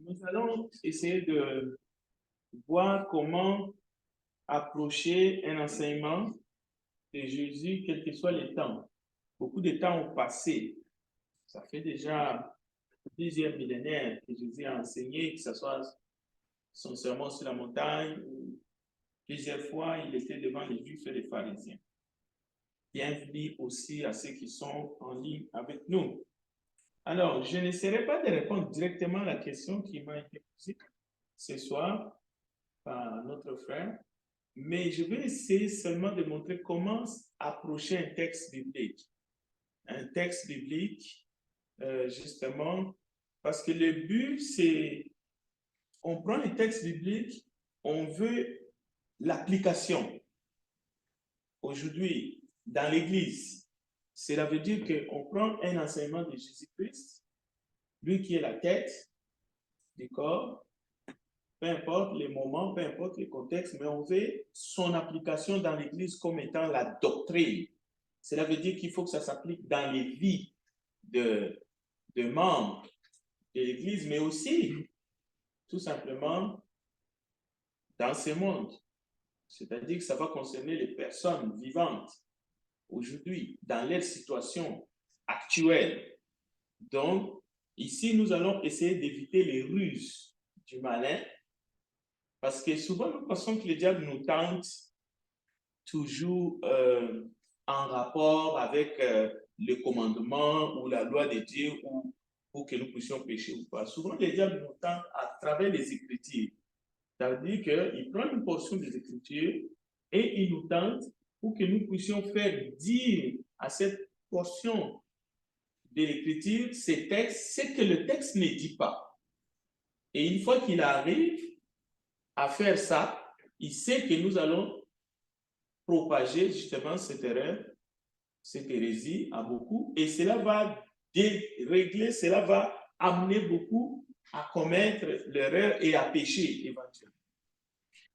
Nous allons essayer de voir comment approcher un enseignement de Jésus, quel que soit le temps. Beaucoup de temps ont passé. Ça fait déjà plusieurs millénaires que Jésus a enseigné, que ce soit son sermon sur la montagne, ou plusieurs fois il était devant les Juifs et les pharisiens. Bienvenue aussi à ceux qui sont en ligne avec nous. Alors, je n'essaierai pas de répondre directement à la question qui m'a été posée ce soir par notre frère, mais je vais essayer seulement de montrer comment approcher un texte biblique. Un texte biblique, justement, parce que le but, c'est, on prend un texte biblique, on veut l'application. Aujourd'hui, dans l'Église, cela veut dire qu'on prend un enseignement de Jésus-Christ, lui qui est la tête du corps, peu importe les moments, peu importe les contextes, mais on veut son application dans l'Église comme étant la doctrine. Cela veut dire qu'il faut que ça s'applique dans les vies de membres de l'Église, mais aussi, tout simplement, dans ce monde. C'est-à-dire que ça va concerner les personnes vivantes aujourd'hui, dans leur situation actuelle. Donc, ici, nous allons essayer d'éviter les ruses du malin, parce que souvent, nous pensons que le diable nous tente toujours en rapport avec le commandement ou la loi de Dieu ou pour que nous puissions pécher ou pas. Souvent, le diable nous tente à travers les Écritures. C'est-à-dire qu'il prend une portion des Écritures et il nous tente pour que nous puissions faire dire à cette portion de l'Écriture, ces textes, ce que le texte ne dit pas. Et une fois qu'il arrive à faire ça, il sait que nous allons propager justement cette erreur, cette hérésie à beaucoup, et cela va dérégler, cela va amener beaucoup à commettre l'erreur et à pécher éventuellement.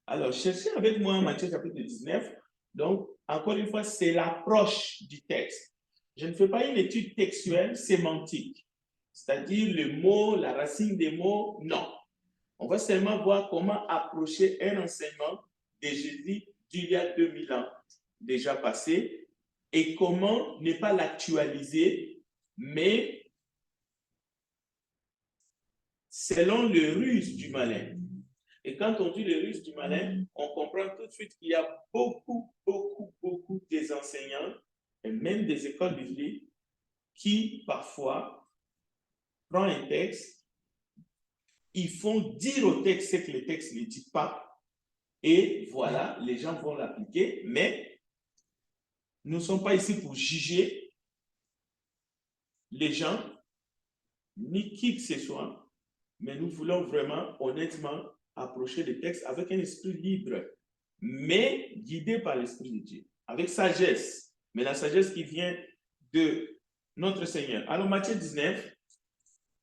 Alors, cherchez avec moi Matthieu chapitre 19. Donc, encore une fois, c'est l'approche du texte. Je ne fais pas une étude textuelle sémantique, c'est-à-dire le mot, la racine des mots, non. On va seulement voir comment approcher un enseignement de Jésus d'il y a 2000 ans déjà passé et comment ne pas l'actualiser, mais selon le ruse du malin. Et quand on dit le ruse du malin, on comprend tout de suite qu'il y a beaucoup des enseignants et même des écoles bibliques qui parfois prennent un texte, ils font dire au texte ce que le texte ne dit pas, et voilà, les gens vont l'appliquer, mais nous ne sommes pas ici pour juger les gens, ni qui que ce soit, mais nous voulons vraiment, honnêtement, approcher les textes avec un esprit libre, mais guidé par l'Esprit de Dieu, avec sagesse, mais la sagesse qui vient de notre Seigneur. Alors, Matthieu 19,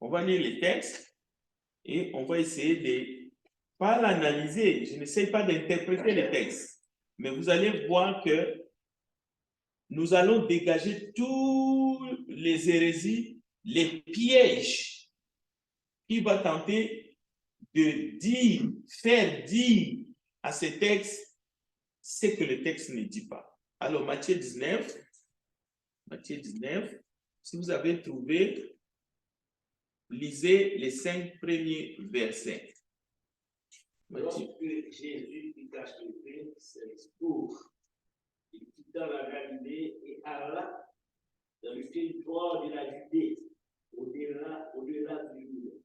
on va lire les textes et on va essayer de pas l'analyser, je n'essaie pas d'interpréter les textes, mais vous allez voir que nous allons dégager tous les hérésies, les pièges qui va tenter de dire, faire dire à ces textes ce que le texte ne dit pas. Alors, Matthieu 19, si vous avez trouvé, lisez les 5 premiers versets. Lorsque Jésus eut achevé ses discours, il quitta la Galilée et alla dans le territoire de la Judée, au-delà du Jourdain.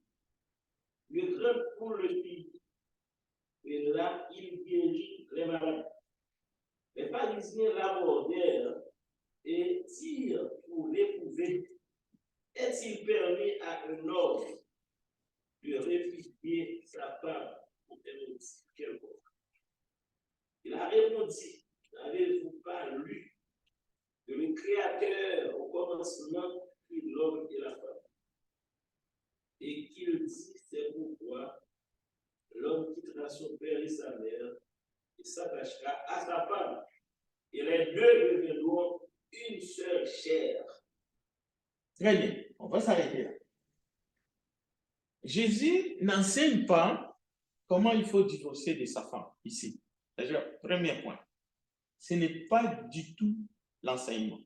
Le grand foule le suivit, et là, il guérit les malades. Les pharisiens l'abordèrent et dirent pour l'éprouver, est-il permis à un homme de répudier sa femme pour un motif quelconque? Il a répondu, n'avez-vous pas lu que le Créateur au commencement fit l'homme et la femme? Et qu'il dit, c'est pourquoi l'homme quittera son père et sa mère et s'attachera à sa femme. Et les deux deviendront une seule chair. Très bien, on va s'arrêter là. Jésus n'enseigne pas comment il faut divorcer de sa femme ici. Déjà, premier point. Ce n'est pas du tout l'enseignement.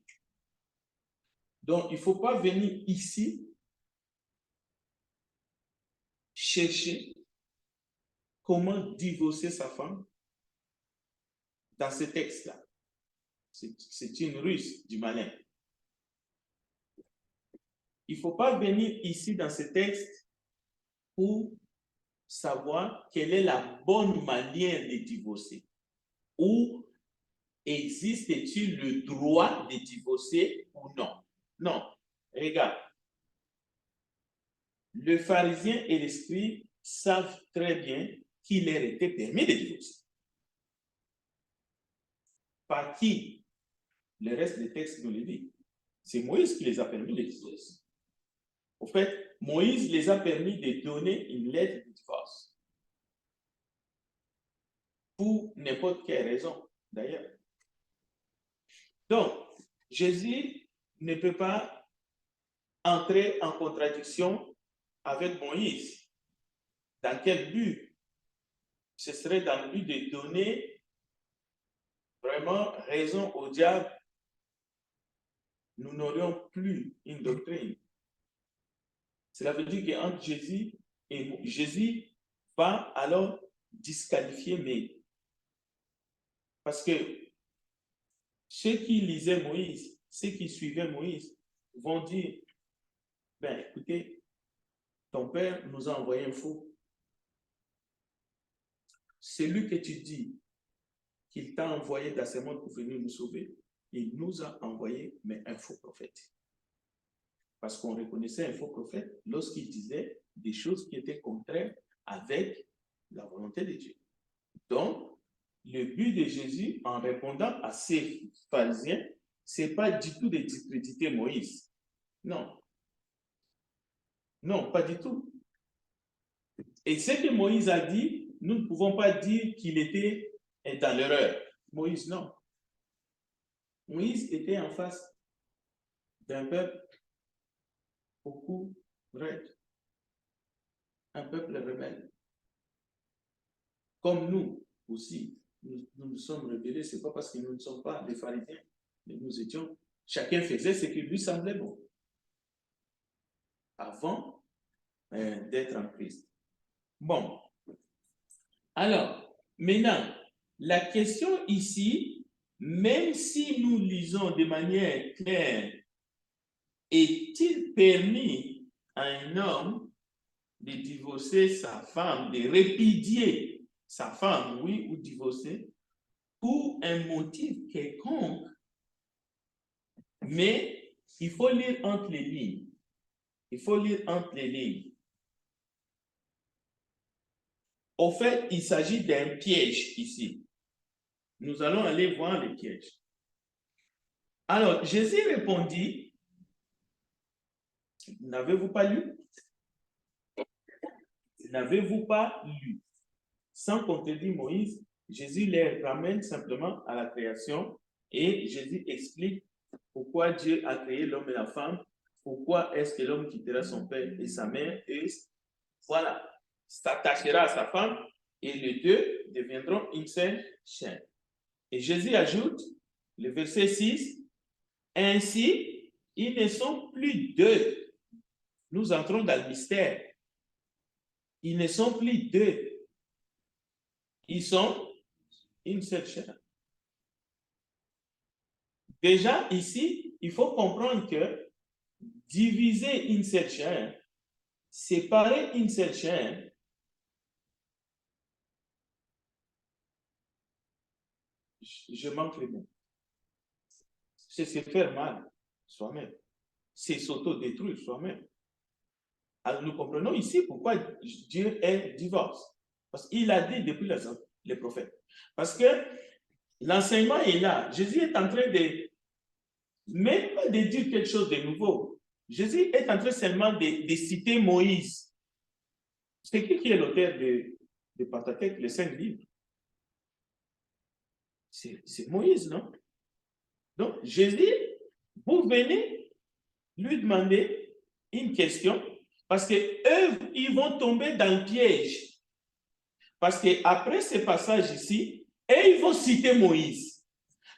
Donc, il ne faut pas venir ici chercher comment divorcer sa femme dans ce texte-là. C'est une ruse du malin. Il ne faut pas venir ici dans ce texte pour savoir quelle est la bonne manière de divorcer. Ou existe-t-il le droit de divorcer ou non? Non. Regarde. Le pharisien et l'esprit savent très bien qu'il leur était permis de divorcer. Par qui? Le reste des textes nous le dit. C'est Moïse qui les a permis de divorcer. En fait, Moïse les a permis de donner une lettre de divorce. Pour n'importe quelle raison, d'ailleurs. Donc, Jésus ne peut pas entrer en contradiction avec Moïse. Dans quel but? Ce serait dans le but de donner vraiment raison au diable. Nous n'aurions plus une doctrine. Cela veut dire qu'entre Jésus et Jésus va alors disqualifier, mais parce que ceux qui lisaient Moïse, ceux qui suivaient Moïse, vont dire, ben écoutez, ton père nous a envoyé un faux. Celui que tu dis qu'il t'a envoyé dans ce monde pour venir nous sauver, il nous a envoyé, mais un faux prophète. Parce qu'on reconnaissait un faux prophète lorsqu'il disait des choses qui étaient contraires avec la volonté de Dieu. Donc, le but de Jésus, en répondant à ces pharisiens, ce n'est pas du tout de discréditer Moïse. Non. Non, pas du tout. Et ce que Moïse a dit, nous ne pouvons pas dire qu'il était dans l'erreur. Moïse, non. Moïse était en face d'un peuple beaucoup raide, un peuple rebelle. Comme nous aussi, nous nous sommes rebellés, ce n'est pas parce que nous ne sommes pas des pharisiens, mais nous étions, chacun faisait ce qui lui semblait bon, avant d'être en Christ. Bon, alors, maintenant, la question ici, même si nous lisons de manière claire, est-il permis à un homme de divorcer sa femme, de répudier sa femme, oui, ou divorcer, pour un motif quelconque? Mais il faut lire entre les lignes. Il faut lire entre les lignes. Au fait, il s'agit d'un piège ici. Nous allons aller voir le piège. Alors, Jésus répondit, n'avez-vous pas lu? N'avez-vous pas lu? Sans contredire Moïse, Jésus les ramène simplement à la création et Jésus explique pourquoi Dieu a créé l'homme et la femme, pourquoi est-ce que l'homme quittera son père et sa mère et voilà, s'attachera à sa femme et les deux deviendront une seule chair. Et Jésus ajoute, le verset 6, ainsi, ils ne sont plus deux. Nous entrons dans le mystère. Ils ne sont plus deux. Ils sont une seule chair. Déjà, ici, il faut comprendre que diviser une seule chair, séparer une seule chair, je manque les mots. C'est se faire mal soi-même. C'est s'auto-détruire soi-même. Alors, nous comprenons ici pourquoi Dieu est divorce. Parce qu'il a dit depuis les prophètes. Parce que l'enseignement est là. Jésus est en train de, même pas de dire quelque chose de nouveau. Jésus est en train seulement de citer Moïse. C'est qui est l'auteur de Pentateuque, les 5 livres? C'est Moïse, non? Donc, Jésus, vous venez lui demander une question Parce qu'eux, ils vont tomber dans le piège. Parce qu'après ce passage ici, et ils vont citer Moïse.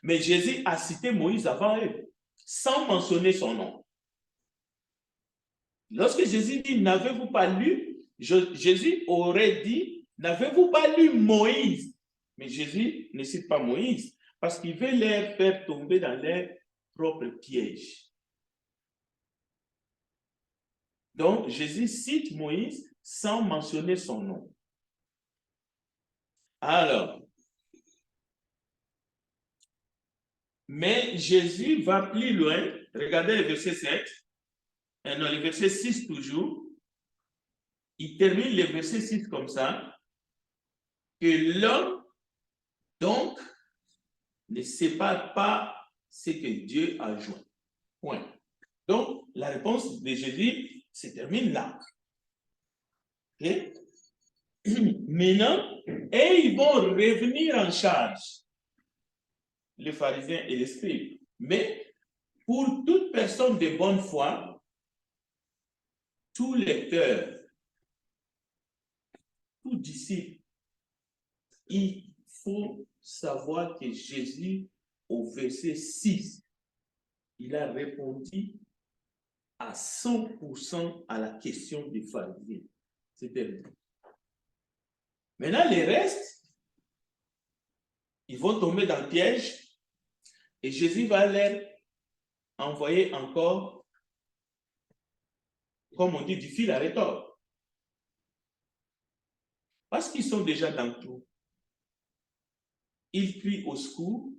Mais Jésus a cité Moïse avant eux, sans mentionner son nom. Lorsque Jésus dit, n'avez-vous pas lu, Jésus aurait dit, n'avez-vous pas lu Moïse? Mais Jésus ne cite pas Moïse, parce qu'il veut les faire tomber dans leur propre piège. Donc, Jésus cite Moïse sans mentionner son nom. Alors, mais Jésus va plus loin. Regardez le verset 7. Non, le verset 6 toujours. Il termine le verset 6 comme ça. Que l'homme, donc, ne sépare pas ce que Dieu a joint. Point. Donc, la réponse de Jésus se termine là. Okay? Maintenant, et ils vont revenir en charge, les pharisiens et les scribes. Mais pour toute personne de bonne foi, tout lecteur, tout disciple, il faut savoir que Jésus, au verset 6, il a répondu à 100% à la question des pharisiens. C'était vrai. Maintenant, les restes, ils vont tomber dans le piège et Jésus va leur envoyer encore, comme on dit, du fil à retordre. Parce qu'ils sont déjà dans le trou. Ils crient au secours.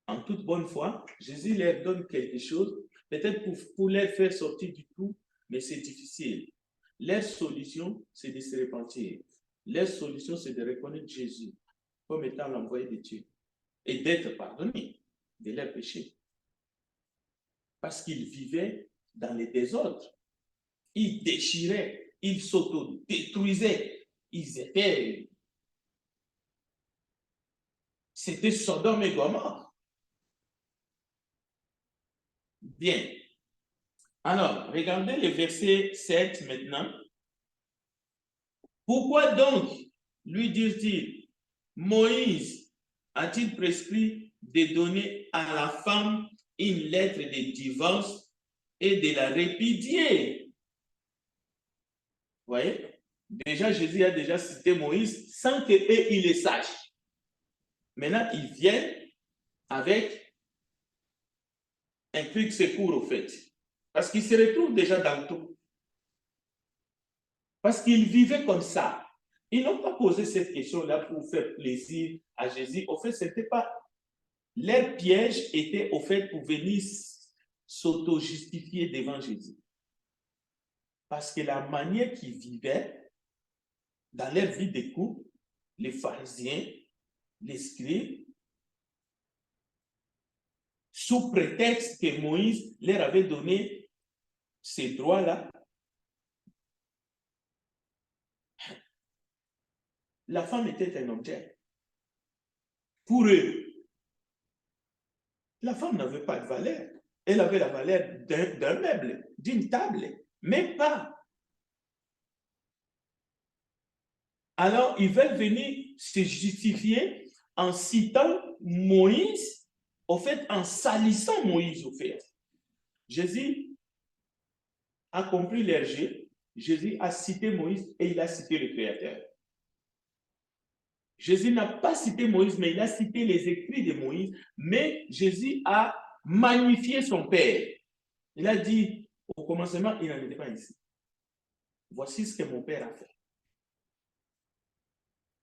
En toute bonne foi, Jésus leur donne quelque chose, peut-être pour les faire sortir du trou, mais c'est difficile. Leur solution, c'est de se repentir. Leur solution, c'est de reconnaître Jésus comme étant l'envoyé de Dieu et d'être pardonné de leurs péchés. Parce qu'ils vivaient dans les désordres. Ils déchiraient, ils s'auto-détruisaient. C'était Sodome et Gomorrhe. Bien. Alors, regardez le verset 7 maintenant. Pourquoi donc, lui dit-il, Moïse a-t-il prescrit de donner à la femme une lettre de divorce et de la répudier? Vous voyez? Déjà, Jésus a déjà cité Moïse sans qu'eux, ils le sachent. Maintenant, ils viennent avec un cri de secours, au fait. Parce qu'ils se retrouvent déjà dans le trou. Parce qu'ils vivaient comme ça. Ils n'ont pas posé cette question-là pour faire plaisir à Jésus. Au fait, ce n'était pas... Leur piège était au fait pour venir s'auto-justifier devant Jésus. Parce que la manière qu'ils vivaient dans leur vie de couple, les pharisiens, les scribes, sous prétexte que Moïse leur avait donné ces droits-là, la femme était un objet. Pour eux, la femme n'avait pas de valeur. Elle avait la valeur d'un meuble, d'une table, même pas. Alors, ils veulent venir se justifier en citant Moïse, au fait, en salissant Moïse, au fait. Jésus a compris leur jeu. Jésus a cité Moïse et il a cité le Créateur. Jésus n'a pas cité Moïse, mais il a cité les écrits de Moïse, mais Jésus a magnifié son Père. Il a dit, au commencement, il n'en était pas ici. Voici ce que mon Père a fait.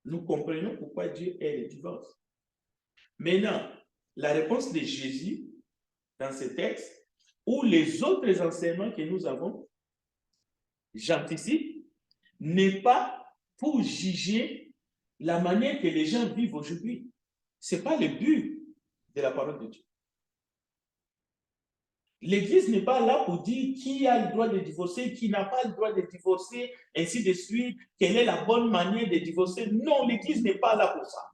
Nous comprenons pourquoi Dieu est le divorce. Maintenant, la réponse de Jésus dans ce texte, ou les autres enseignements que nous avons, j'anticipe, n'est pas pour juger la manière que les gens vivent aujourd'hui. Ce n'est pas le but de la parole de Dieu. L'Église n'est pas là pour dire qui a le droit de divorcer, qui n'a pas le droit de divorcer, ainsi de suite, quelle est la bonne manière de divorcer. Non, l'Église n'est pas là pour ça.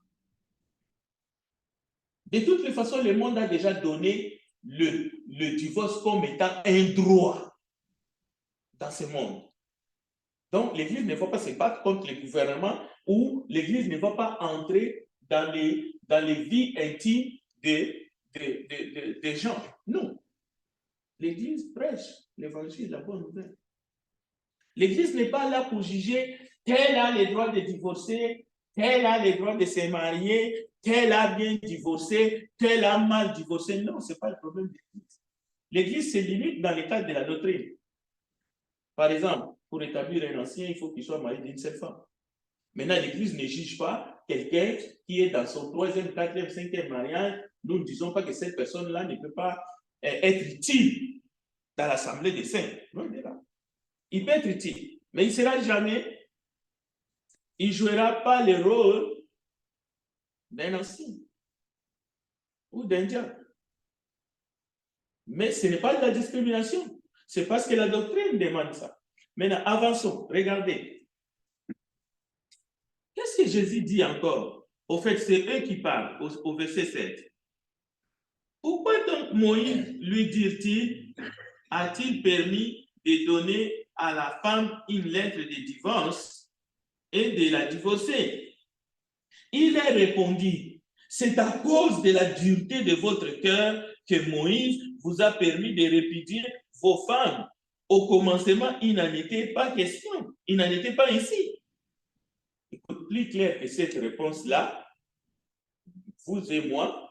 De toutes les façons, le monde a déjà donné le divorce comme étant un droit. dans ce monde. Donc, l'Église ne va pas se battre contre le gouvernement ou l'Église ne va pas entrer dans les vies intimes des gens. Non. L'Église prêche l'évangile, la bonne nouvelle. L'Église n'est pas là pour juger tel a le droit de divorcer, tel a le droit de se marier, tel a bien divorcé, tel a mal divorcé. Non, ce n'est pas le problème de l'Église. L'Église se limite dans le cadre de la doctrine. Par exemple, pour établir un ancien, il faut qu'il soit marié d'une seule femme. Maintenant, l'Église ne juge pas quelqu'un qui est dans son 3e, 4e, 5e mariage. Nous ne disons pas que cette personne-là ne peut pas être utile dans l'assemblée des saints. Non, il est là. Il peut être utile, mais il ne sera jamais, il ne jouera pas le rôle d'un ancien ou d'un diable. Mais ce n'est pas de la discrimination. C'est parce que la doctrine demande ça. Maintenant, avançons. Regardez. Qu'est-ce que Jésus dit encore? Au fait, c'est eux qui parlent au verset 7. Pourquoi donc Moïse lui dit-il, a-t-il permis de donner à la femme une lettre de divorce et de la divorcer? Il a répondu, c'est à cause de la dureté de votre cœur que Moïse vous a permis de répudier vos femmes. Au commencement, il n'en était pas question. Il n'en était pas ainsi. Écoute, plus clair que cette réponse-là, vous et moi,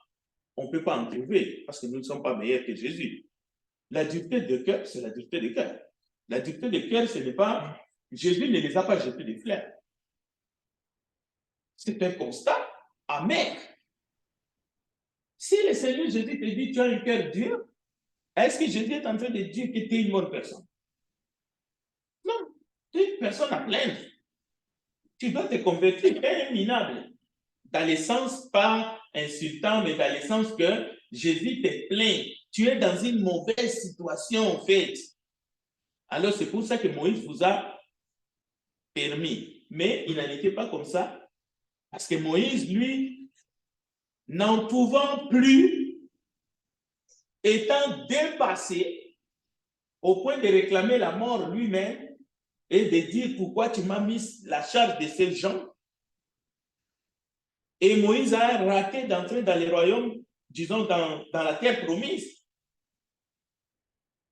on ne peut pas en trouver parce que nous ne sommes pas meilleurs que Jésus. La dureté de cœur, c'est la dureté de cœur. La dureté de cœur, ce n'est pas... Jésus ne les a pas jetés des fleurs. C'est un constat amer. Si le Seigneur Jésus te dit tu as un cœur dur, est-ce que Jésus est en train de dire que tu es une bonne personne? Non, tu es une personne à plaindre. Tu dois te convertir, tu es un minable. Dans le sens pas insultant, mais dans le sens que Jésus te plaint. Tu es dans une mauvaise situation en fait. Alors c'est pour ça que Moïse vous a permis. Mais il n'en était pas comme ça. Parce que Moïse, lui, n'en pouvant plus, étant dépassé au point de réclamer la mort lui-même et de dire pourquoi tu m'as mis la charge de ces gens. Et Moïse a raté d'entrer dans le royaume, disons dans la terre promise.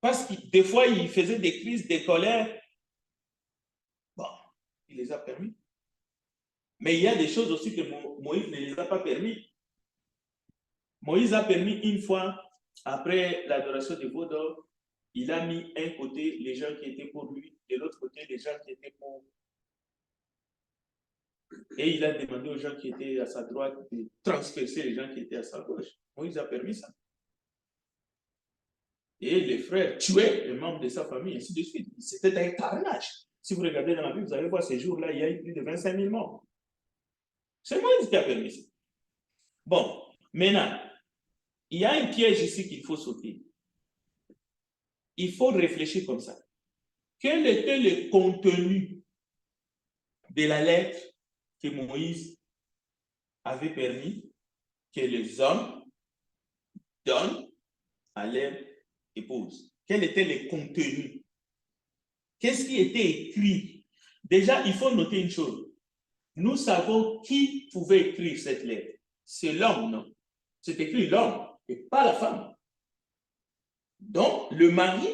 Parce que des fois, il faisait des crises de colère. Bon, il les a permis. Mais il y a des choses aussi que Moïse ne les a pas permis. Moïse a permis une fois, après l'adoration de veau d'or, il a mis un côté les gens qui étaient pour lui, de l'autre côté les gens qui étaient pour. Et il a demandé aux gens qui étaient à sa droite de transpercer les gens qui étaient à sa gauche. Moïse a permis ça. Et les frères tuaient les membres de sa famille, ainsi de suite. C'était un carnage. Si vous regardez dans la Bible, vous allez voir ces jours-là, il y a eu plus de 25 000 morts. C'est Moïse qui a permis ça. Bon, maintenant, il y a un piège ici qu'il faut sauter. Il faut réfléchir comme ça. Quel était le contenu de la lettre que Moïse avait permis que les hommes donnent à leur épouse? Quel était le contenu? Qu'est-ce qui était écrit? Déjà, il faut noter une chose. Nous savons qui pouvait écrire cette lettre. C'est l'homme, non? C'est écrit l'homme et pas la femme. Donc, le mari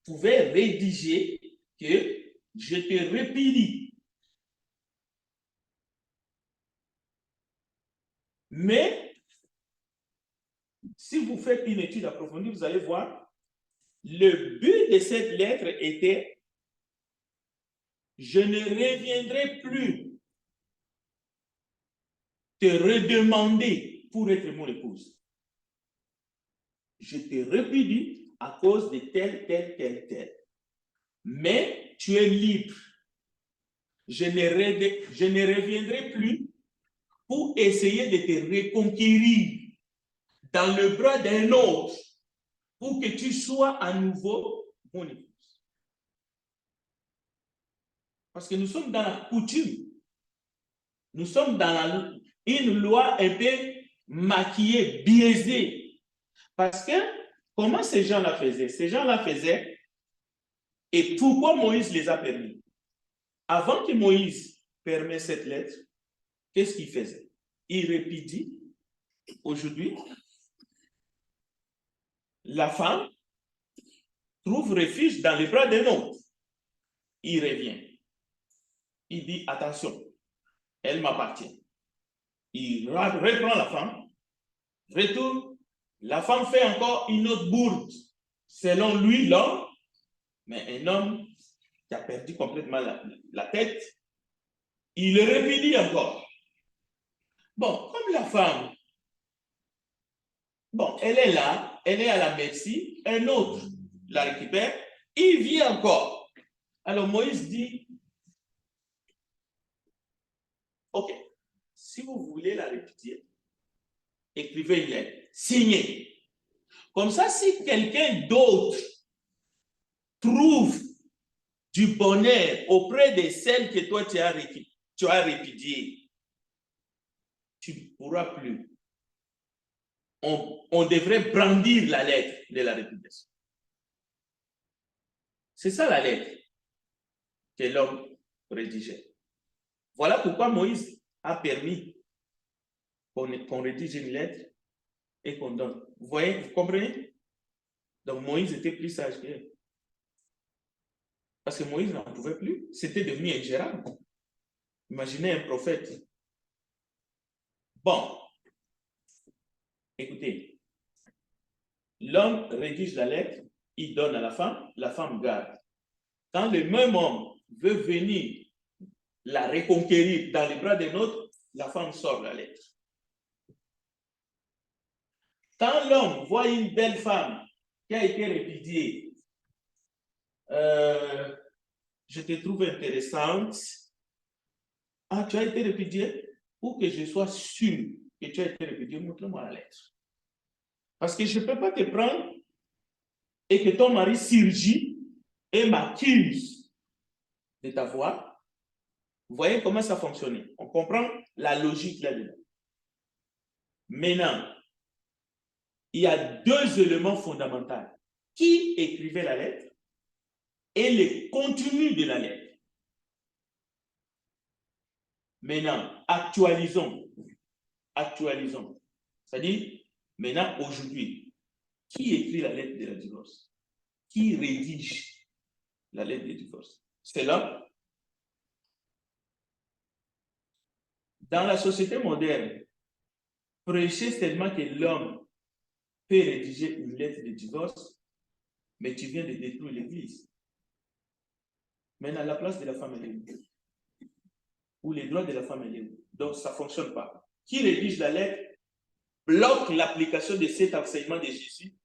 pouvait rédiger que je te répudie. Mais, si vous faites une étude approfondie, vous allez voir, le but de cette lettre était je ne reviendrai plus te redemander pour être mon épouse. Je te répudie à cause de tel, tel, tel, tel. Mais tu es libre. Je ne reviendrai plus pour essayer de te reconquérir dans le bras d'un autre pour que tu sois à nouveau mon épouse. Parce que nous sommes dans la coutume. Nous sommes dans une loi un peu maquillée, biaisée. Parce que, comment ces gens-là faisaient? Ces gens-là faisaient, Et pourquoi Moïse les a permis? Avant que Moïse permette cette lettre, qu'est-ce qu'il faisait? Il répudie. Aujourd'hui, la femme trouve refuge dans les bras d'un autre. Il revient. Il dit, attention, elle m'appartient. Il reprend la femme, retourne. La femme fait encore une autre bourde. Selon lui, l'homme, mais un homme qui a perdu complètement la tête, il le répudie encore. Bon, comme la femme, bon, elle est là, elle est à la merci, un autre la récupère, il vient encore. Alors Moïse dit, ok, si vous voulez la répudier, écrivez une lettre, signez. Comme ça, si quelqu'un d'autre trouve du bonheur auprès de celle que toi tu as répudiée, tu ne pourras plus. On devrait brandir la lettre de la répudiation. C'est ça la lettre que l'homme rédigeait. Voilà pourquoi Moïse a permis qu'on rédige une lettre et qu'on donne. Vous voyez, vous comprenez? Donc Moïse était plus sage qu'elle. Parce que Moïse n'en pouvait plus. C'était devenu ingérable. Imaginez un prophète. Bon. Écoutez. L'homme rédige la lettre, il donne à la femme garde. Quand le même homme veut venir la reconquérir dans les bras d'un autre, la femme sort la lettre. Quand l'homme voit une belle femme qui a été répudiée, je te trouve intéressante. Ah, tu as été répudiée? Pour que je sois sûr que tu as été répudiée, montre-moi la lettre. Parce que je ne peux pas te prendre et que ton mari surgit et m'accuse de ta voix. Vous voyez comment ça fonctionne? On comprend la logique là-dedans. Maintenant, il y a deux éléments fondamentaux. Qui écrivait la lettre et le contenu de la lettre. Maintenant, actualisons. Actualisons. C'est-à-dire, maintenant, aujourd'hui, qui écrit la lettre de la divorce? Qui rédige la lettre de divorce? C'est l'homme. Dans la société moderne, prêcher seulement que l'homme peut rédiger une lettre de divorce, mais tu viens de détruire l'Église. Maintenant, la place de la femme, elle est où? Ou les droits de la femme, elle est où? Donc, ça ne fonctionne pas. Qui rédige la lettre bloque l'application de cet enseignement de Jésus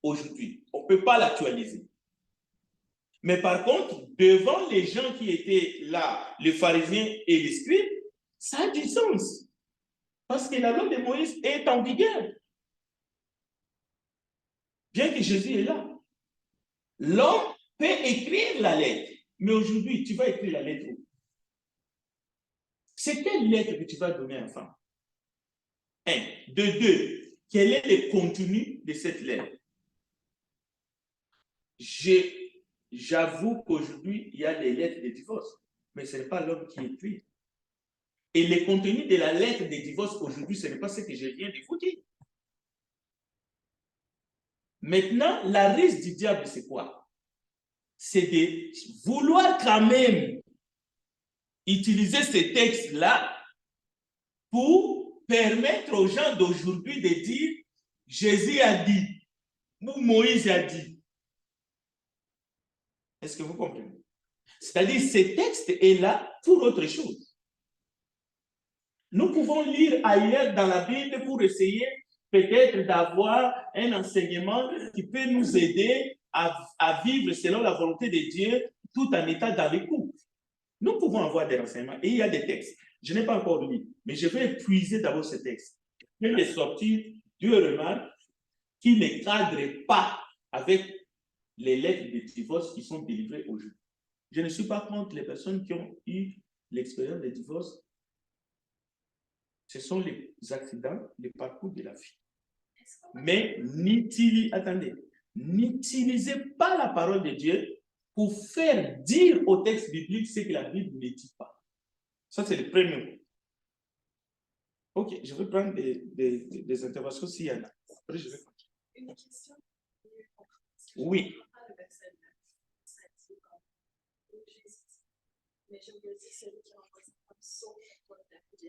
aujourd'hui. On ne peut pas l'actualiser. Mais par contre, devant les gens qui étaient là, les pharisiens et les scribes, ça a du sens. Parce que la loi de Moïse est en vigueur. Bien que Jésus est là. L'homme peut écrire la lettre. Mais aujourd'hui, tu vas écrire la lettre où? C'est quelle lettre que tu vas donner à la femme? Un. De deux, quel est le contenu de cette lettre? J'avoue qu'aujourd'hui, il y a des lettres de divorce, mais ce n'est pas l'homme qui écrit. Et le contenu de la lettre de divorce aujourd'hui, ce n'est pas ce que je viens de vous dire. Maintenant, la ruse du diable, c'est quoi? C'est de vouloir quand même utiliser ces textes-là pour permettre aux gens d'aujourd'hui de dire Jésus a dit ou Moïse a dit. Est-ce que vous comprenez? C'est-à-dire, ce texte est là pour autre chose. Nous pouvons lire ailleurs dans la Bible pour essayer peut-être d'avoir un enseignement qui peut nous aider à vivre selon la volonté de Dieu tout en étant dans les coups. Nous pouvons avoir des renseignements et il y a des textes. Je n'ai pas encore lu, mais je vais épuiser d'abord ce texte. Je vais les sortir deux remarques qui ne cadrent pas avec les lettres de divorce qui sont délivrées aujourd'hui. Je ne suis pas contre les personnes qui ont eu l'expérience de divorce. Ce sont les accidents, les parcours de la vie. Mais n'utilisez pas la parole de Dieu pour faire dire au texte biblique ce que la Bible ne dit pas. Ça, c'est le premier mot. Ok, je vais prendre des interventions s'il y en a. Après, je vais continuer. Une question. Oui.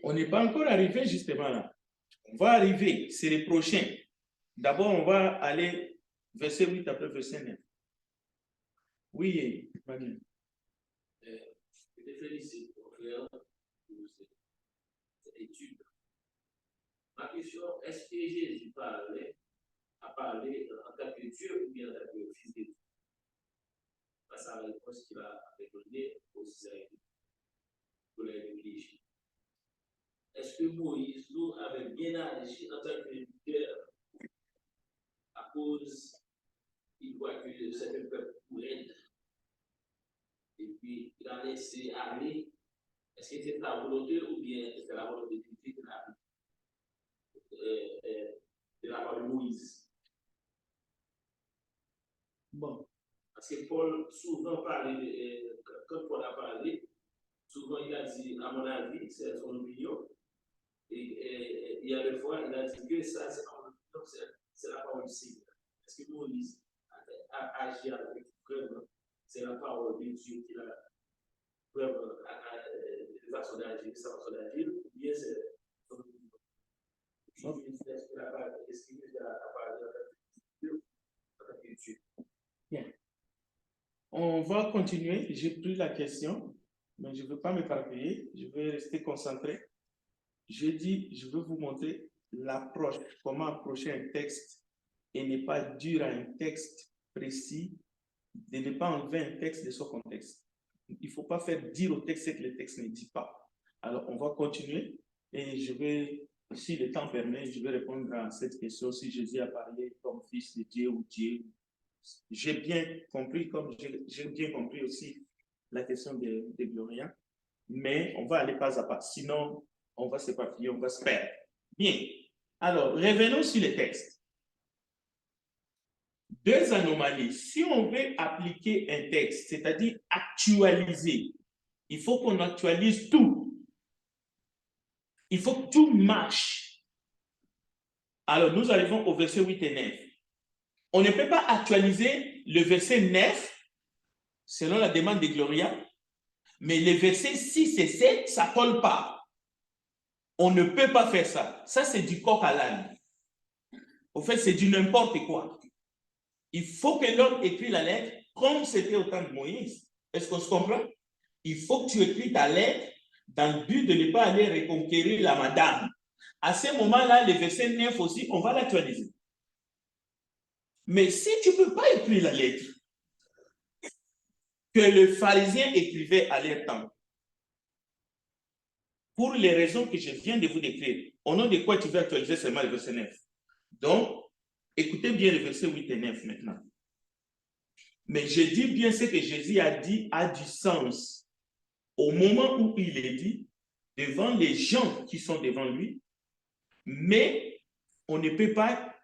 On n'est pas encore arrivé justement là. On va arriver, c'est le prochain. D'abord, on va aller verset 8 après verset 9. Oui, Manuel. Je te félicite pour faire cette étude. Ma question, est-ce que Jésus a parlé en tant que Dieu ou bien en tant que Fils de Dieu? C'est la réponse qu'il a donnée aux Israélites pour les réfléchir. Est-ce que Moïse nous avait bien agi en tant que leader à cause qu'il voit que certains peuples pourraient et puis il a laissé aller? Est-ce que c'est la volonté ou bien c'est la volonté de Dieu de la part de Moïse? Bon. Parce que Paul souvent parlait, quand Paul a parlé, souvent il a dit, à mon avis, c'est son opinion. Et il y a des fois, il a dit que ça, c'est la parole du Seigneur. Est-ce que Moïse a agi avec vraiment, c'est la parole de Dieu qu'il a vraiment de façon d'agir, sa façon d'agir, ou bien c'est son opinion? Est-ce qu'il a parlé en tant que Dieu? Bien. On va continuer. J'ai pris la question, mais je ne veux pas m'éparpiller. Je vais rester concentré. Je dis, je veux vous montrer l'approche, comment approcher un texte et ne pas dire à un texte précis, de ne pas enlever un texte de son contexte. Il ne faut pas faire dire au texte ce que le texte ne dit pas. Alors, on va continuer et je vais, si le temps permet, je vais répondre à cette question. Si Jésus a parlé comme fils de Dieu ou Dieu, j'ai bien compris, comme j'ai bien compris aussi la question de Gloria, mais on va aller pas à pas. Sinon, on va s'éparpiller, on va se perdre. Bien. Alors, revenons sur le texte. Deux anomalies. Si on veut appliquer un texte, c'est-à-dire actualiser, il faut qu'on actualise tout. Il faut que tout marche. Alors, nous arrivons au verset 8 et 9. On ne peut pas actualiser le verset 9 selon la demande de Gloria, mais les versets 6 et 7, ça ne colle pas. On ne peut pas faire ça. Ça, c'est du coq à l'âne. Au fait, c'est du n'importe quoi. Il faut que l'homme écrit la lettre comme c'était au temps de Moïse. Est-ce qu'on se comprend? Il faut que tu écris ta lettre dans le but de ne pas aller reconquérir la madame. À ce moment-là, le verset 9 aussi, on va l'actualiser. Mais si tu ne peux pas écrire la lettre que le pharisien écrivait à leur temps, pour les raisons que je viens de vous décrire, au nom de quoi tu veux actualiser seulement le verset 9? Donc, écoutez bien le verset 8 et 9 maintenant. Mais je dis bien ce que Jésus a dit a du sens. Au moment où il est dit, devant les gens qui sont devant lui, mais on ne peut pas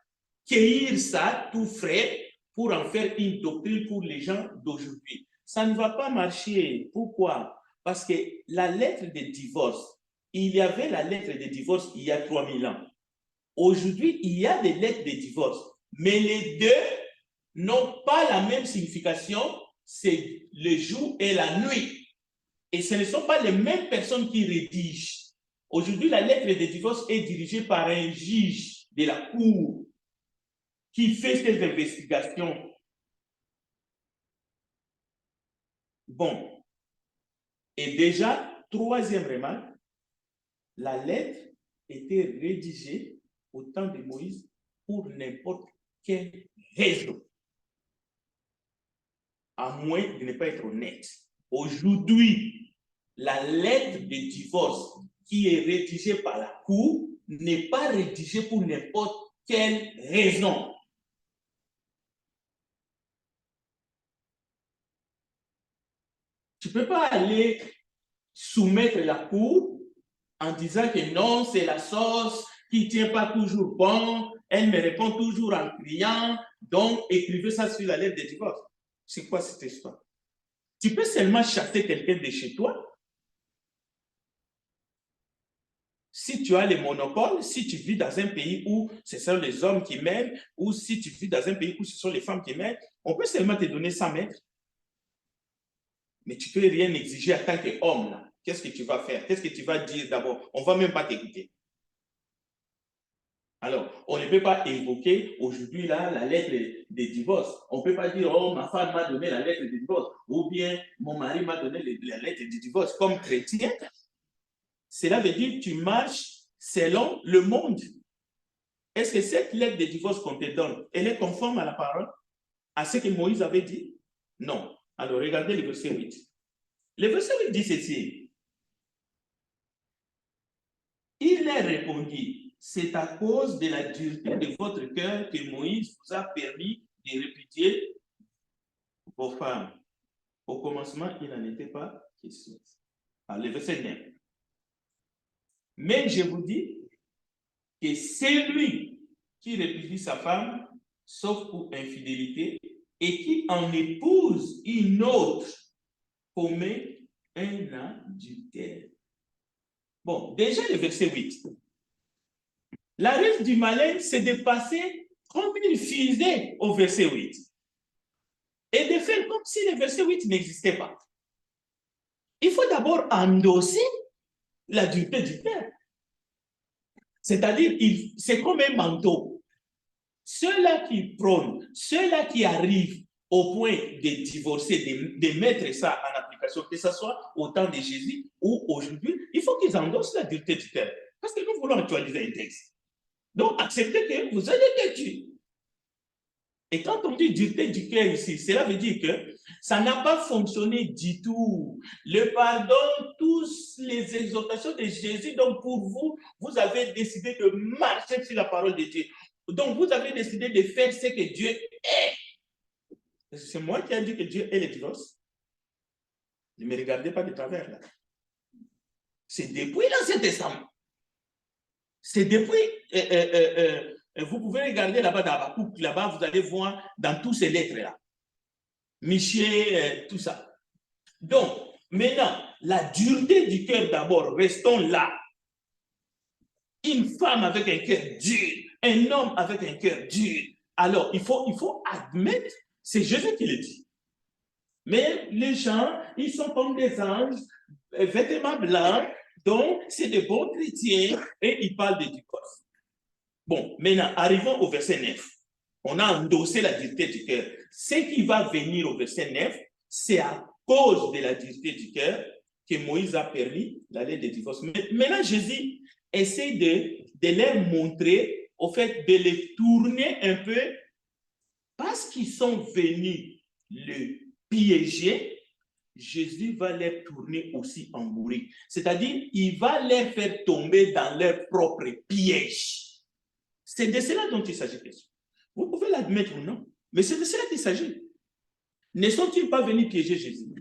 cueillir ça tout frais pour en faire une doctrine pour les gens d'aujourd'hui. Ça ne va pas marcher. Pourquoi? Parce que la lettre de divorce, il y avait la lettre de divorce il y a 3000 ans. Aujourd'hui, il y a des lettres de divorce, mais les deux n'ont pas la même signification, c'est le jour et la nuit. Et ce ne sont pas les mêmes personnes qui rédigent. Aujourd'hui, la lettre de divorce est dirigée par un juge de la cour qui fait ses investigations. Bon. Et déjà, troisième remarque, la lettre était rédigée au temps de Moïse pour n'importe quelle raison. À moins de ne pas être honnête. Aujourd'hui, la lettre de divorce qui est rédigée par la cour n'est pas rédigée pour n'importe quelle raison. Tu ne peux pas aller soumettre la cour en disant que non, c'est la sauce qui ne tient pas toujours bon, elle me répond toujours en criant, donc écrivez ça sur la lettre de divorce. C'est quoi cette histoire? Tu peux seulement chasser quelqu'un de chez toi si tu as les monopoles, si tu vis dans un pays où ce sont les hommes qui mènent, ou si tu vis dans un pays où ce sont les femmes qui mènent, on peut seulement te donner 100 mètres. Mais tu ne peux rien exiger en tant qu'homme. Qu'est-ce que tu vas faire? Qu'est-ce que tu vas dire d'abord? On ne va même pas t'écouter. Alors, on ne peut pas évoquer aujourd'hui la lettre de divorce. On ne peut pas dire, oh, ma femme m'a donné la lettre de divorce, ou bien mon mari m'a donné la lettre de divorce. Comme chrétien, cela veut dire que tu marches selon le monde. Est-ce que cette lettre de divorce qu'on te donne, elle est conforme à la parole, à ce que Moïse avait dit? Non. Alors, regardez le verset 8. Le verset 8 dit ceci. Il leur répondit, c'est à cause de la dureté de votre cœur que Moïse vous a permis de répudier vos femmes. Au commencement, il n'en était pas question. Alors, le verset 9. Mais je vous dis que c'est lui qui répudie sa femme, sauf pour infidélité, et qui en épouse une autre, commet un adultère. Bon, déjà le verset 8. La ruse du malin, c'est de passer comme une fusée au verset 8. Et de faire comme si le verset 8 n'existait pas. Il faut d'abord endosser l'adultère du père. C'est-à-dire, c'est comme un manteau. Ceux-là qui prônent, ceux-là qui arrivent au point de divorcer, de mettre ça en application, que ce soit au temps de Jésus ou aujourd'hui, il faut qu'ils endossent l'adultère du cœur. Parce que nous voulons actualiser un texte. Donc, acceptez que vous allez têtu. Et quand on dit dureté du cœur ici, cela veut dire que ça n'a pas fonctionné du tout. Le pardon, tous les exhortations de Jésus, donc pour vous, vous avez décidé de marcher sur la parole de Dieu. Donc, vous avez décidé de faire ce que Dieu est. C'est moi qui ai dit que Dieu est le divorce. Ne me regardez pas de travers là. C'est depuis l'Ancien Testament. C'est depuis... vous pouvez regarder là-bas dans Habakkuk, là-bas, vous allez voir dans tous ces lettres-là. Michée, tout ça. Donc, maintenant, la dureté du cœur d'abord, restons là. Une femme avec un cœur dur, un homme avec un cœur dur. Alors, il faut admettre, c'est Jésus qui le dit. Mais les gens, ils sont comme des anges, vêtements blancs, donc c'est des bons chrétiens et ils parlent de divorce. Bon, maintenant, arrivons au verset 9. On a endossé la dureté du cœur. Ce qui va venir au verset 9, c'est à cause de la dureté du cœur que Moïse a permis la lettre de divorce. Mais maintenant, Jésus essaie de leur montrer, au fait, de les tourner un peu, parce qu'ils sont venus le piéger, Jésus va les tourner aussi en bourrique. C'est-à-dire, il va les faire tomber dans leur propre piège. C'est de cela dont il s'agit. Vous pouvez l'admettre ou non, mais c'est de cela qu'il s'agit. Ne sont-ils pas venus piéger Jésus?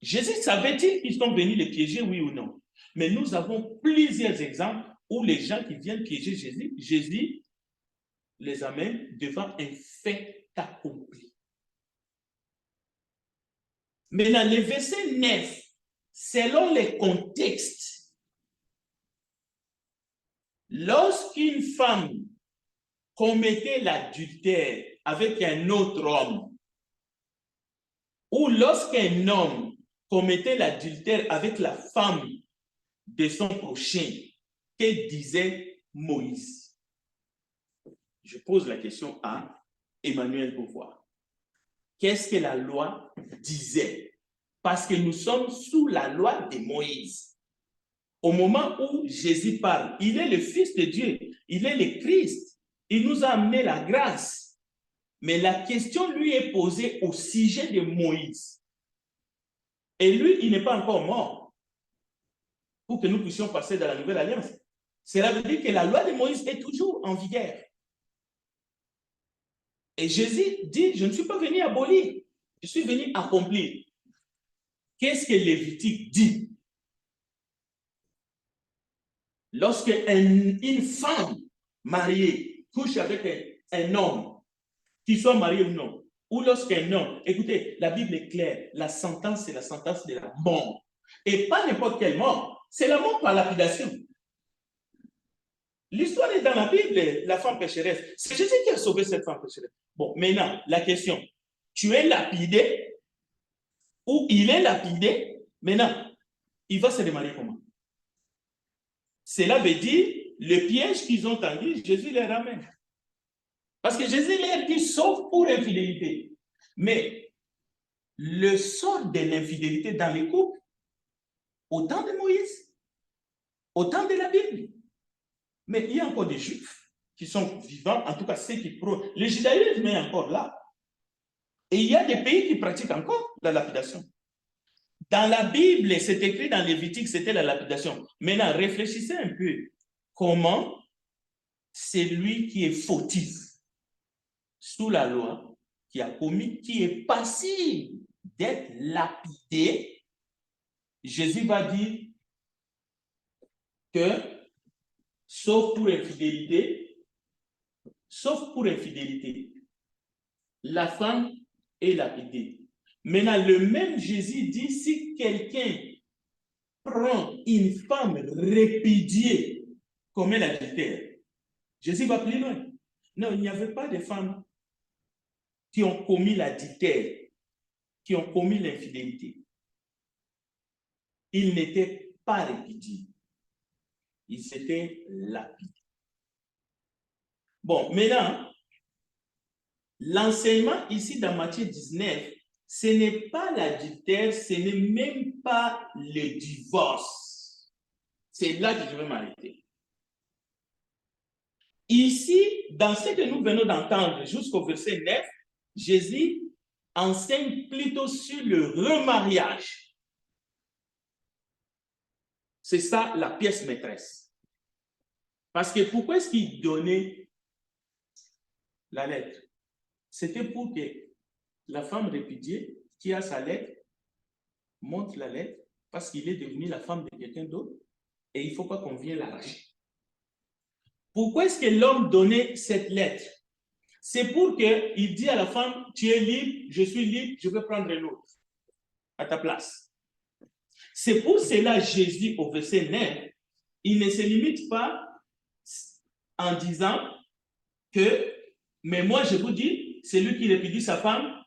Jésus savait-il qu'ils sont venus les piéger, oui ou non? Mais nous avons plusieurs exemples où les gens qui viennent piéger Jésus, Jésus les amène devant un fait accompli. Maintenant, le verset 9, selon les contextes, lorsqu'une femme commettait l'adultère avec un autre homme, ou lorsqu'un homme commettait l'adultère avec la femme de son prochain, que disait Moïse? Je pose la question à Emmanuel Beauvoir. Qu'est-ce que la loi disait? Parce que nous sommes sous la loi de Moïse. Au moment où Jésus parle, il est le Fils de Dieu, il est le Christ, il nous a amené la grâce. Mais la question lui est posée au sujet de Moïse. Et lui, il n'est pas encore mort pour que nous puissions passer dans la nouvelle alliance. Cela veut dire que la loi de Moïse est toujours en vigueur. Et Jésus dit, je ne suis pas venu abolir, je suis venu accomplir. Qu'est-ce que Lévitique dit? Lorsque une femme mariée couche avec un homme, qu'il soit marié ou non, ou lorsqu'un homme, écoutez, la Bible est claire, la sentence, c'est la sentence de la mort. Et pas n'importe quelle mort, c'est la mort par lapidation. L'histoire est dans la Bible, la femme pécheresse. C'est Jésus qui a sauvé cette femme pécheresse. Bon, maintenant, la question, tu es lapidé ou il est lapidé, maintenant, il va se remarier comment? Cela veut dire, le piège qu'ils ont tendu, Jésus les ramène. Parce que Jésus leur dit, sauf pour infidélité. Mais le sort de l'infidélité dans les couples, au temps de Moïse, au temps de la Bible. Mais il y a encore des Juifs qui sont vivants, en tout cas ceux qui prônent. Le judaïsme est encore là. Et il y a des pays qui pratiquent encore la lapidation. Dans la Bible, c'est écrit dans Lévitique, c'était la lapidation. Maintenant, réfléchissez un peu. Comment c'est lui qui est fautif sous la loi, qui a commis, qui est passible d'être lapidé, Jésus va dire que, sauf pour infidélité, la femme est lapidée. Maintenant, le même Jésus dit, si quelqu'un prend une femme répudiée comme un adultère, Jésus va plus loin. Non, il n'y avait pas de femmes qui ont commis l'adultère, qui ont commis l'infidélité. Ils n'étaient pas répudiés. Ils s'étaient lapidés. Bon, maintenant, l'enseignement ici dans Matthieu 19, ce n'est pas l'adultère, ce n'est même pas le divorce. C'est là que je vais m'arrêter. Ici, dans ce que nous venons d'entendre jusqu'au verset 9, Jésus enseigne plutôt sur le remariage. C'est ça la pièce maîtresse. Parce que pourquoi est-ce qu'il donnait la lettre? C'était pour que la femme répudiée qui a sa lettre montre la lettre parce qu'il est devenu la femme de quelqu'un d'autre et il ne faut pas qu'on vienne l'arracher. Pourquoi est-ce que l'homme donnait cette lettre? C'est pour qu'il dit à la femme, tu es libre, je suis libre, je vais prendre l'autre à ta place. C'est pour cela Jésus au verset 9, il ne se limite pas en disant que, mais moi je vous dis, c'est lui qui répudie sa femme,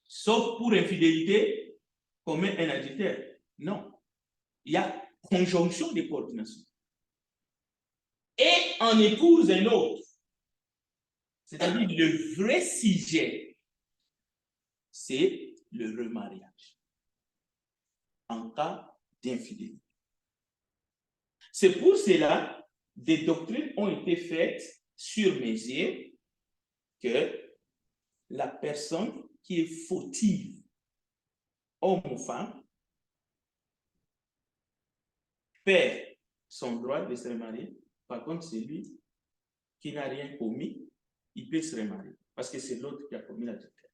sauf pour infidélité, commet un adultère. Non. Il y a conjonction de coordination. Et en épouse un autre. C'est-à-dire le vrai sujet, c'est le remariage en cas d'infidélité. C'est pour cela des doctrines ont été faites sur mesure que la personne qui est fautive, homme ou femme, perd son droit de se remarier. Par contre, celui qui n'a rien commis, il peut se remarier parce que c'est l'autre qui a commis l'adultère.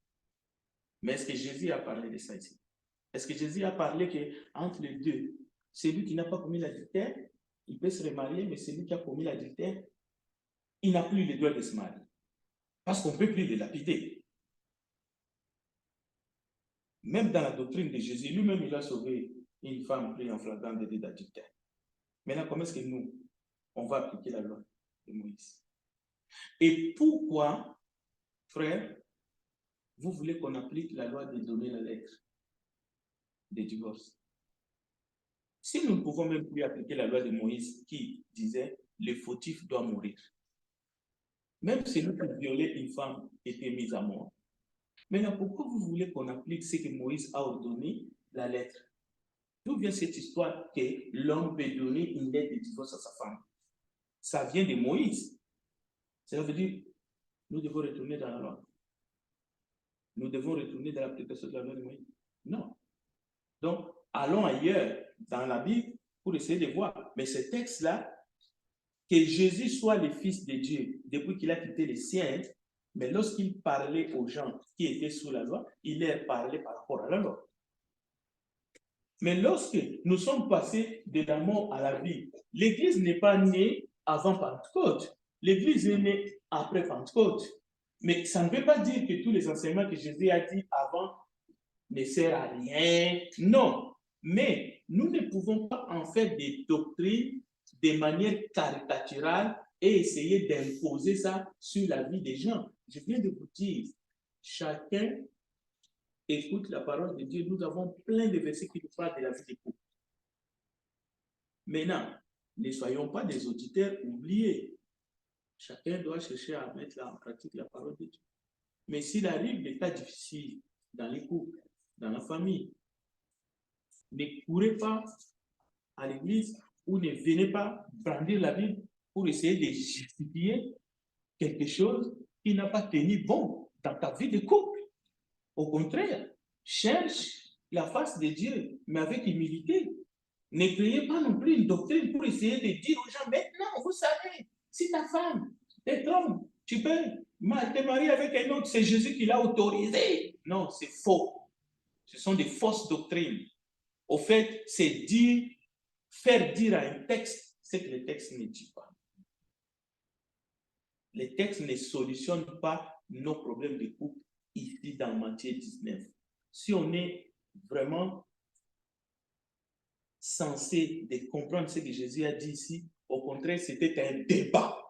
Mais est-ce que Jésus a parlé de ça ici? Est-ce que Jésus a parlé qu'entre les deux, celui qui n'a pas commis l'adultère, il peut se remarier, mais celui qui a commis l'adultère, il n'a plus le droit de se marier. Parce qu'on ne peut plus le lapider. Même dans la doctrine de Jésus, lui-même, il a sauvé une femme prise en flagrant délit d'adultère. Maintenant, comment est-ce que nous, on va appliquer la loi de Moïse? Et pourquoi, frère, vous voulez qu'on applique la loi de donner la lettre de divorce? Si nous ne pouvons même plus appliquer la loi de Moïse qui disait le fautif doit mourir, même si nous qui violer une femme était mise à mort. Maintenant, pourquoi vous voulez qu'on applique ce que Moïse a ordonné, la lettre? D'où vient cette histoire que l'homme peut donner une lettre de divorce à sa femme? Ça vient de Moïse. Ça veut dire, nous devons retourner dans la loi. Nous devons retourner dans l'application de la loi de Moïse. Non. Donc, allons ailleurs dans la Bible pour essayer de voir. Mais ce texte-là, que Jésus soit le Fils de Dieu depuis qu'il a quitté les siens, mais lorsqu'il parlait aux gens qui étaient sous la loi, il leur parlait par rapport à la loi. Mais lorsque nous sommes passés de la mort à la vie, l'Église n'est pas née avant Pentecôte. L'Église est née après Pentecôte. Mais ça ne veut pas dire que tous les enseignements que Jésus a dit avant ne servent à rien. Non. Mais nous ne pouvons pas en faire des doctrines de manière caricaturale et essayer d'imposer ça sur la vie des gens. Je viens de vous dire, chacun écoute la parole de Dieu. Nous avons plein de versets qui nous parlent de la vie des couples. Maintenant, ne soyons pas des auditeurs oubliés. Chacun doit chercher à mettre en pratique la parole de Dieu. Mais s'il arrive des cas difficiles dans les couples, dans la famille, ne courez pas à l'église ou ne venez pas brandir la Bible pour essayer de justifier quelque chose qui n'a pas tenu bon dans ta vie de couple. Au contraire, cherche la face de Dieu, mais avec humilité. Ne créez pas non plus une doctrine pour essayer de dire aux gens, maintenant, vous savez, si ta femme te trompe, tu peux te marier avec un autre, c'est Jésus qui l'a autorisé. Non, c'est faux. Ce sont des fausses doctrines. Au fait, c'est dire, faire dire à un texte ce que le texte ne dit pas. Les textes ne solutionnent pas nos problèmes de couple ici dans Matthieu 19. Si on est vraiment censé de comprendre ce que Jésus a dit ici, au contraire, c'était un débat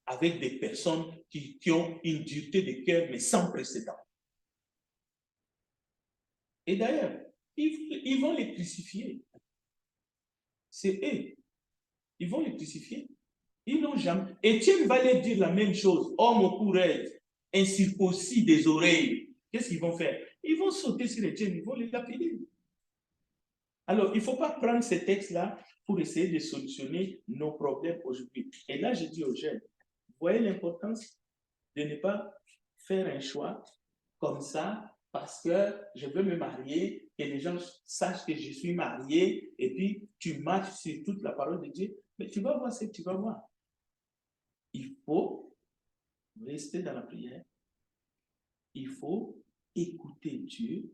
avec des personnes qui ont une dureté de cœur, mais sans précédent. Et d'ailleurs, ils vont les crucifier. C'est eux. Ils vont les crucifier. Ils n'ont jamais. Étienne va leur dire la même chose. Homme au cou raide, incirconcis des oreilles. Qu'est-ce qu'ils vont faire? Ils vont sauter sur Étienne, ils vont les lapider. Alors, il ne faut pas prendre ces textes-là pour essayer de solutionner nos problèmes aujourd'hui. Et là, je dis aux jeunes, vous voyez l'importance de ne pas faire un choix comme ça parce que je veux me marier, que les gens sachent que je suis marié, et puis tu marches sur toute la parole de Dieu. Mais tu vas voir ce que tu vas voir. Il faut rester dans la prière. Il faut écouter Dieu.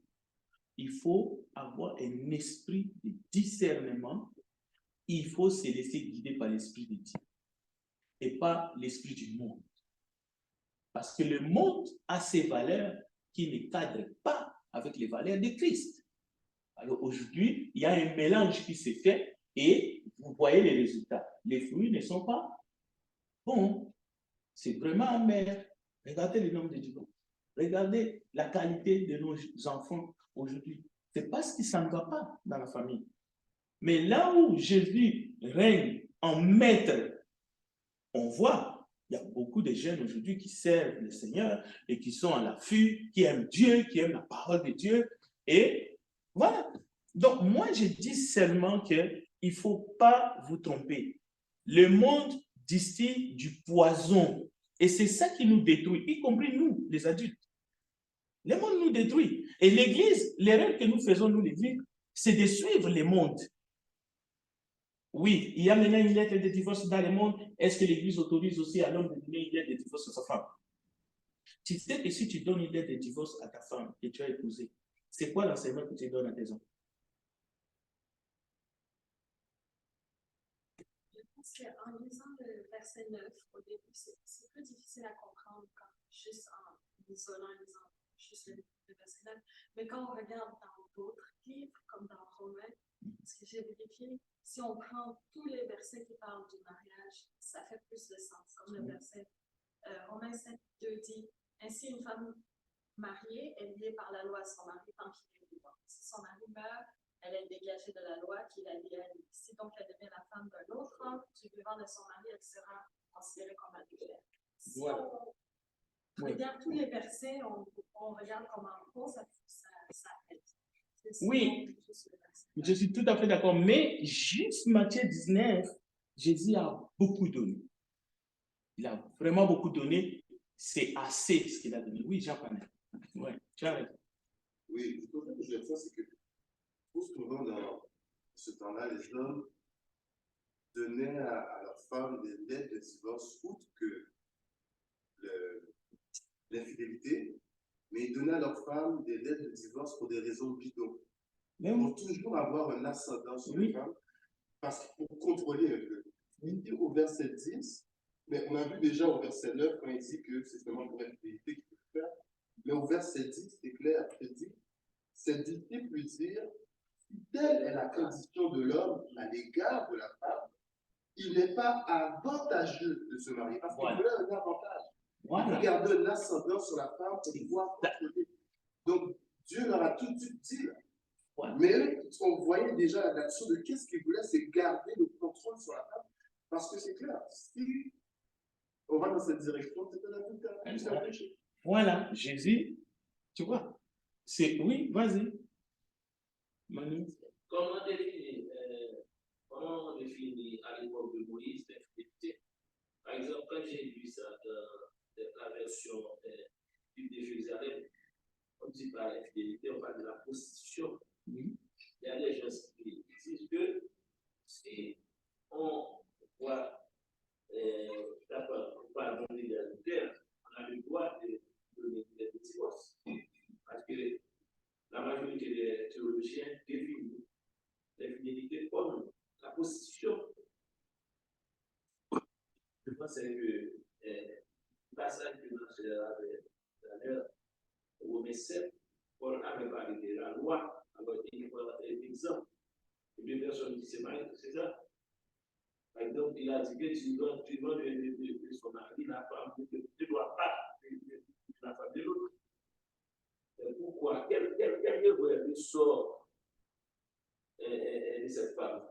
Il faut avoir un esprit de discernement. Il faut se laisser guider par l'esprit de Dieu et pas l'esprit du monde. Parce que le monde a ses valeurs qui ne cadrent pas avec les valeurs de Christ. Alors aujourd'hui, il y a un mélange qui s'est fait et vous voyez les résultats. Les fruits ne sont pas bons. C'est vraiment amer. Regardez le nombre de divorces. Regardez la qualité de nos enfants aujourd'hui. C'est parce que ça ne va pas dans la famille. Mais là où Jésus règne en maître, on voit, il y a beaucoup de jeunes aujourd'hui qui servent le Seigneur et qui sont à l'affût, qui aiment Dieu, qui aiment la parole de Dieu. Et voilà. Donc, moi, je dis seulement qu'il ne faut pas vous tromper. Le monde distille du poison. Et c'est ça qui nous détruit, y compris nous, les adultes. Le monde nous détruit. Et l'Église, l'erreur que nous faisons, nous, l'Église, c'est de suivre le monde. Oui, il y a maintenant une lettre de divorce dans le monde. Est-ce que l'Église autorise aussi à l'homme de donner une lettre de divorce à sa femme? Tu sais que si tu donnes une lettre de divorce à ta femme que tu as épousée, c'est quoi l'enseignement que tu donnes à tes enfants? Je pense qu'en lisant le verset 9, au début, c'est plus difficile à comprendre juste en isolant juste le verset 9. Mais quand on regarde dans d'autres livres, comme dans Romains, ce que j'ai vérifié, si on prend tous les versets qui parlent du mariage, ça fait plus de sens. Comme le verset Romains 7, 2 dit, ainsi une femme mariée est liée par la loi à son mari tant qu'il est vivant. Si son mari meurt, elle est dégagée de la loi qui la lie à lui. Si donc elle devient la femme d'un autre homme, du vivant de son mari, elle sera considérée comme adultère. Si on regarde tous les versets, on regarde comment ça aide. Oui, je suis tout à fait d'accord. Mais juste Matthieu 19, Jésus a beaucoup donné. Il a vraiment beaucoup donné. C'est assez ce qu'il a donné. Oui, Jean-Paul. Oui, tu as raison. Oui, le problème que je vois, c'est que trop souvent dans ce temps-là, les hommes donnaient à leurs femmes des lettres de divorce, outre que l'infidélité, mais ils donnaient à leurs femmes des lettres de divorce pour des raisons bidons. Pour toujours avoir un ascendant sur les femmes, parce que pour contrôler un peu. Il dit au verset 10, Mais on a vu déjà au verset 9 quand il dit que c'est seulement pour être fidélité qu'il peut le faire. Mais au verset 10, c'est clair, il dit, cette dignité peut dire, si telle est la condition de l'homme à l'égard de la femme, il n'est pas avantageux de se marier parce qu'il voulait un avantage. Il veut garder un ascendant sur la femme pour pouvoir contrôler. Donc, Dieu leur a tout de suite dit. Mais eux, on voyait déjà la nature de qu'est-ce qu'ils voulaient, c'est garder le contrôle sur la femme. Parce que c'est clair, si on va dans cette direction, c'est un adultère, c'est un péché. Voilà, Jésus, tu vois, c'est oui, vas-y. Manu. Comment on définit à l'époque de Moïse l'infidélité? Par exemple, quand j'ai lu ça dans la version Bible de Jérusalem, on ne dit pas l'infidélité, on parle de la prostitution. Il y a des gens qui disent que si on voit pas donner l'adultère, on a le droit de donner des divorces. Parce que la majorité des théologiens définissent l'infidélité comme la prostitution. Je pense que le passage que nous avons au Romains 7, Paul avait parlé de la loi, alors il faut avoir un exemple. Et deux personnes qui se marient, c'est ça. Par exemple, il a dit que tu dois de son mari, la femme, tu ne dois pas de la femme de l'autre. Pourquoi? Quel est le sort de cette femme?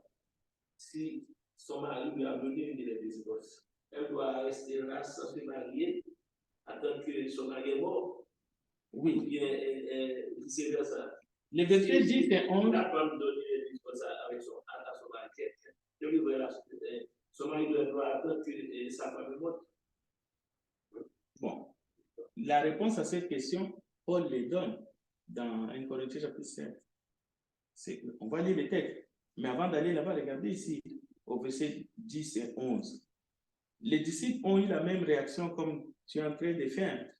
Si son mari lui a donné une lettre de divorce, elle doit rester là sans se marier, attendre que son mari est mort. Oui. Ou bien vice-versa. Le verset 10 et 11. La femme donne une divorce avec son mari. Son mari doit attendre que sa femme est morte. Bon, la réponse à cette question, Paul les donne dans 1 Corinthiens chapitre 7. On va lire les textes. Mais avant d'aller là-bas, regardez ici, au verset 10 et 11. Les disciples ont eu la même réaction comme tu es en train de faire.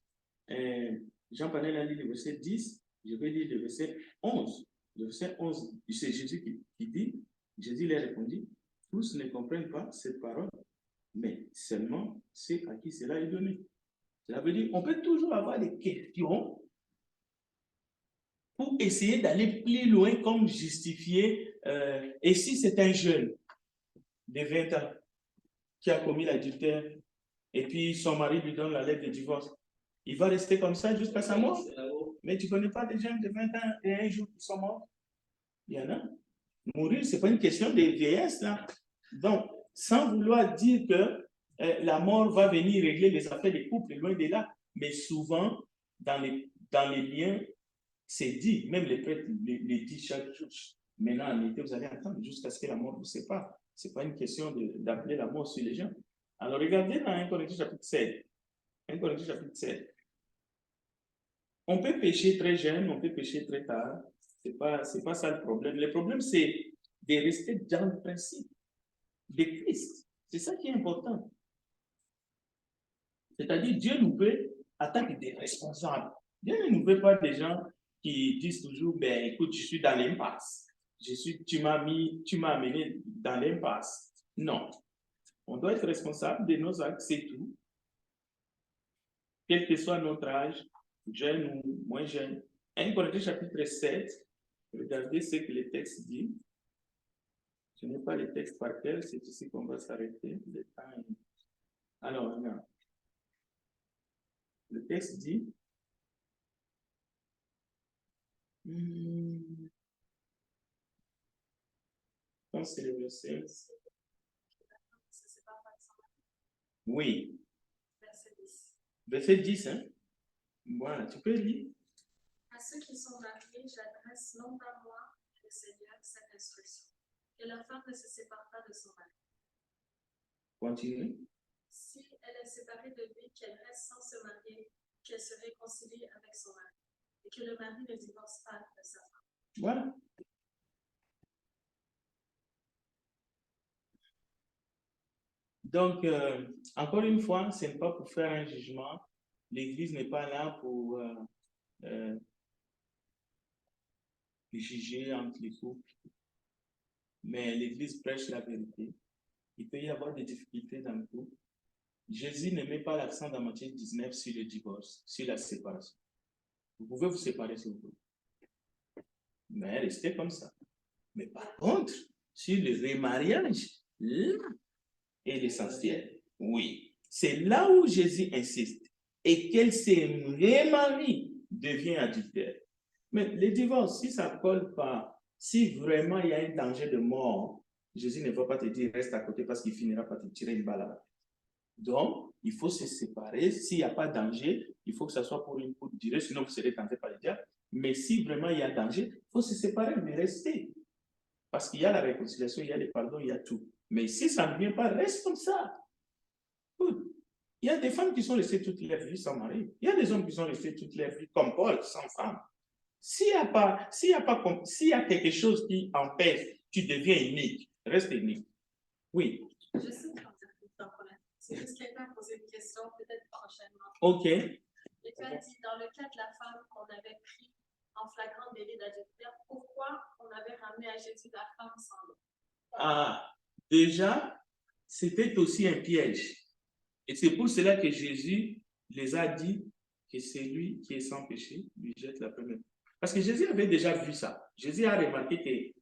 Jean Panel a lu le verset 10, je vais lire le verset 11. Le verset 11, c'est Jésus qui dit, Jésus leur répondit, tous ne comprennent pas cette parole, mais seulement ceux à qui cela est donné. Cela veut dire qu'on peut toujours avoir des questions pour essayer d'aller plus loin comme justifier. Et si c'est un jeune de 20 ans qui a commis l'adultère et puis son mari lui donne la lettre de divorce, il va rester comme ça jusqu'à sa mort. Mais tu ne connais pas des jeunes de 20 ans et un jour qui sont morts? Il y en a. Mourir, ce n'est pas une question de vieillesse, là. Donc, sans vouloir dire que la mort va venir régler les affaires des couples, loin de là. Mais souvent, dans les liens, c'est dit, même les prêtres les disent chaque jour. Maintenant, en été, vous allez attendre jusqu'à ce que la mort vous sépare. Ce n'est pas une question d'appeler la mort sur les gens. Alors, regardez dans 1 Corinthiens chapitre 7. 1 Corinthiens chapitre 7. On peut pécher très jeune, on peut pécher très tard. Ce n'est pas ça le problème. Le problème, c'est de rester dans le principe de Christ. C'est ça qui est important. C'est-à-dire, Dieu nous veut en tant que des responsables. Dieu ne nous veut pas des gens qui disent toujours, ben écoute, je suis dans l'impasse. Tu m'as amené dans l'impasse. Non. On doit être responsable de nos actes, c'est tout. Quel que soit notre âge, jeune ou moins jeune. 1 Corinthiens chapitre 7, regardez ce que le texte dit. Ce n'est pas le texte par cœur, c'est ici qu'on va s'arrêter. Alors, regarde. Le texte dit, je pense que c'est le verset. Oui. Verset 10, hein? Voilà, tu peux lire. À ceux qui sont mariés, j'adresse non pas moi, le Seigneur, cette instruction. Que la femme ne se sépare pas de son mari. Continue. Si elle est séparée de lui, qu'elle reste sans se marier, qu'elle se réconcilie avec son mari. Et que le mari ne divorce pas de sa femme. Voilà. Donc, encore une fois, ce n'est pas pour faire un jugement. L'Église n'est pas là pour juger entre les couples. Mais l'Église prêche la vérité. Il peut y avoir des difficultés dans le couple. Jésus ne met pas l'accent dans Matthieu 19 sur le divorce, sur la séparation. Vous pouvez vous séparer si vous voulez. Mais restez comme ça. Mais par contre, sur le remariage, là est l'essentiel. Oui. C'est là où Jésus insiste. Et qu'elle se remarie devient adultère. Mais le divorce, si ça ne colle pas, si vraiment il y a un danger de mort, Jésus ne va pas te dire reste à côté parce qu'il finira par te tirer une balle à la tête. Donc, il faut se séparer. S'il n'y a pas de danger, il faut que ça soit pour une courte durée, sinon vous serez tenté par le diable. Mais si vraiment il y a danger, il faut se séparer, mais rester. Parce qu'il y a la réconciliation, il y a le pardon, il y a tout. Mais si ça ne vient pas, reste comme ça. Il y a des femmes qui sont restées toute leur vie sans mari. Il y a des hommes qui sont restés toute leur vie comme Paul, sans femme. S'il y a quelque chose qui empêche, tu deviens unique. Reste unique. Oui. Je sais qu'on dit pas de problème. C'est juste quelqu'un a posé une question, peut-être prochainement. OK. Et tu as dit, dans le cas de la femme qu'on avait pris en flagrant délit d'adultère, pourquoi on avait ramené à Jésus la femme sans l'eau? Ah, déjà, c'était aussi un piège. Et c'est pour cela que Jésus les a dit que c'est lui qui est sans péché, lui jette la première. Parce que Jésus avait déjà vu ça. Jésus a remarqué que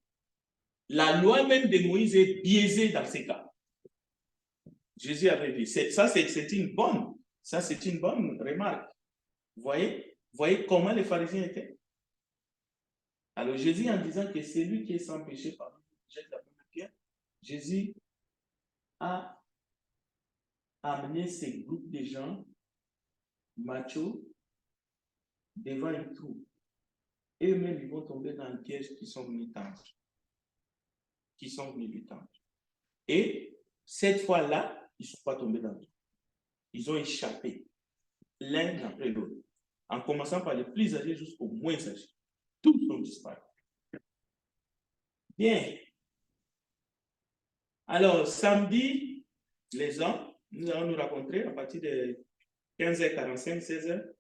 la loi même de Moïse est biaisée dans ces cas. Jésus avait vu. Ça, c'est une bonne remarque. Vous voyez comment les pharisiens étaient? Alors Jésus, en disant que c'est lui qui est sans péché, parmi nous, jette la première pierre, Jésus a amené ces groupes de gens machos devant une troupe. Eux-mêmes, ils vont tomber dans le piège qui sont venus tendre. Et cette fois-là, ils ne sont pas tombés dans le trou. Ils ont échappé l'un après l'autre. En commençant par les plus âgés jusqu'aux moins âgés. Tous ont disparu. Bien. Alors, samedi, les gens, nous allons nous rencontrer à partir de 15h45, 16h.